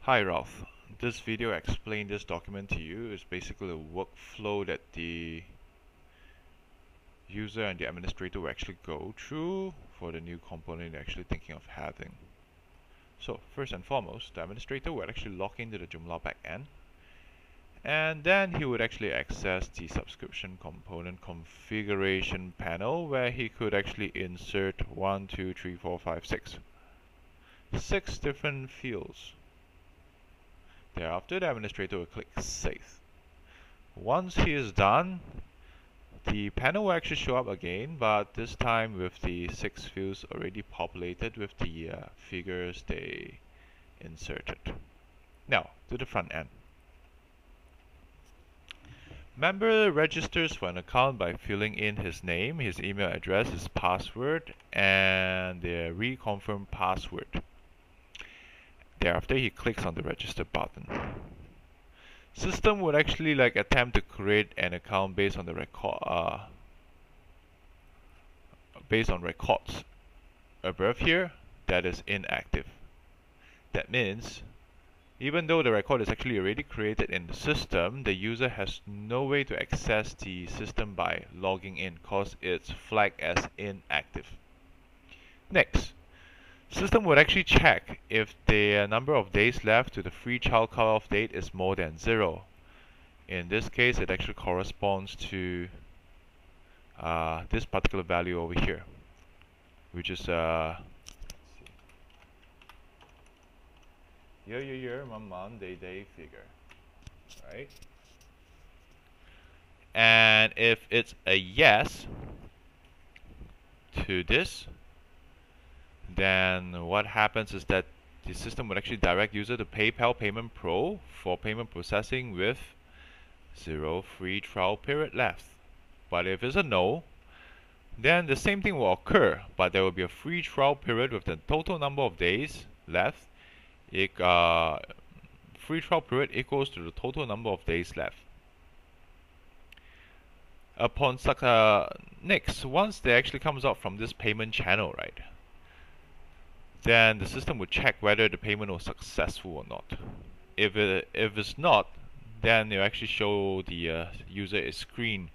Hi Ralph. This video explained this document to you is basically a workflow that the user and the administrator will actually go through for the new component they're actually thinking of having. So first and foremost, the administrator will actually log into the Joomla backend, and then he would actually access the subscription component configuration panel where he could actually insert 6 different fields. Thereafter, the administrator will click Save. Once he is done, the panel will actually show up again, but this time with the 6 fields already populated with the figures they inserted. Now, to the front end. Member registers for an account by filling in his name, his email address, his password, and the reconfirm password. Thereafter, he clicks on the register button. System would actually attempt to create an account based on the records above here that is inactive. That means even though the record is actually already created in the system, the user has no way to access the system by logging in because it's flagged as inactive. Next, system would actually check if the number of days left to the free trial cutoff date is more than 0. In this case, it actually corresponds to this particular value over here, which is year, month, day figure, right? And if it's a yes to this, then what happens is that the system would actually direct user to PayPal Payment Pro for payment processing with 0 free trial period left. But if it's a no, then the same thing will occur, but there will be a free trial period with the total number of days left. Free trial period equals to the total number of days left. Upon next, once they actually comes out from this payment channel, right, then the system would check whether the payment was successful or not. If it's not, then it will actually show the user a screen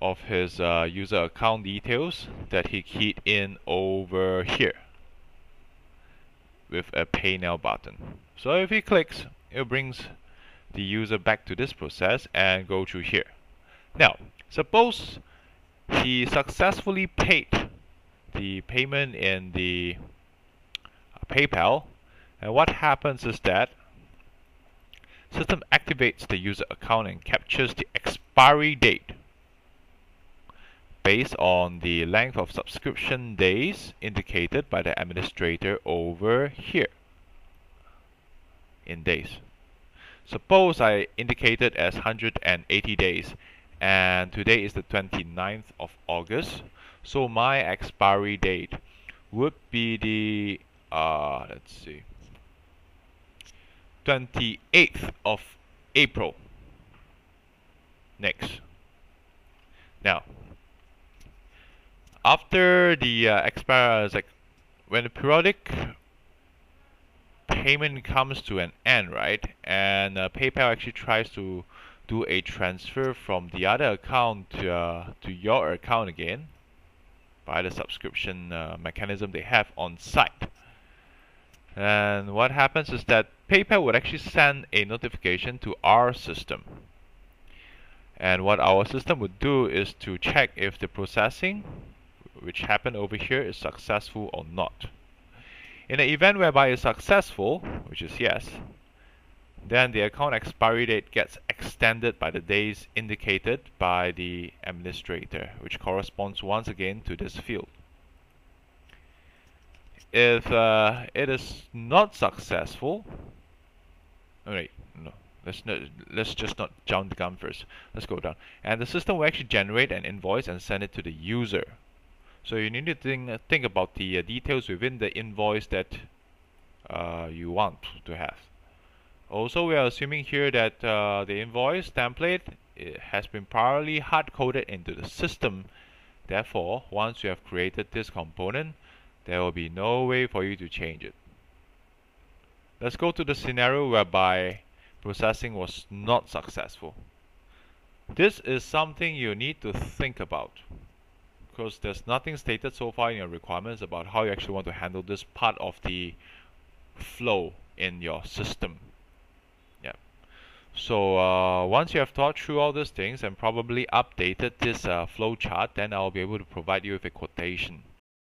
of his user account details that he keyed in over here with a Pay Now button. So if he clicks, it brings the user back to this process and go through here. Now, suppose he successfully paid the payment in the PayPal, and what happens is that system activates the user account and captures the expiry date based on the length of subscription days indicated by the administrator over here in days. Suppose I indicated as 180 days, and today is the 29th of August, so my expiry date would be the 28th of April. Next. Now, after the when the periodic payment comes to an end, right, and PayPal actually tries to do a transfer from the other account to your account again by the subscription mechanism they have on site. And what happens is that PayPal would actually send a notification to our system. And what our system would do is to check if the processing, which happened over here, is successful or not. In the event whereby it's successful, which is yes, then the account expiry date gets extended by the days indicated by the administrator, which corresponds once again to this field. If it is not successful, alright, no, let's just not jump the gun first. Let's go down, and the system will actually generate an invoice and send it to the user. So you need to think about the details within the invoice that you want to have. Also, we are assuming here that the invoice template has been properly hard-coded into the system. Therefore, once you have created this component, there will be no way for you to change it. Let's go to the scenario whereby processing was not successful. This is something you need to think about, because there's nothing stated so far in your requirements about how you actually want to handle this part of the flow in your system. Yeah. So once you have thought through all these things and probably updated this flow chart, then I'll be able to provide you with a quotation.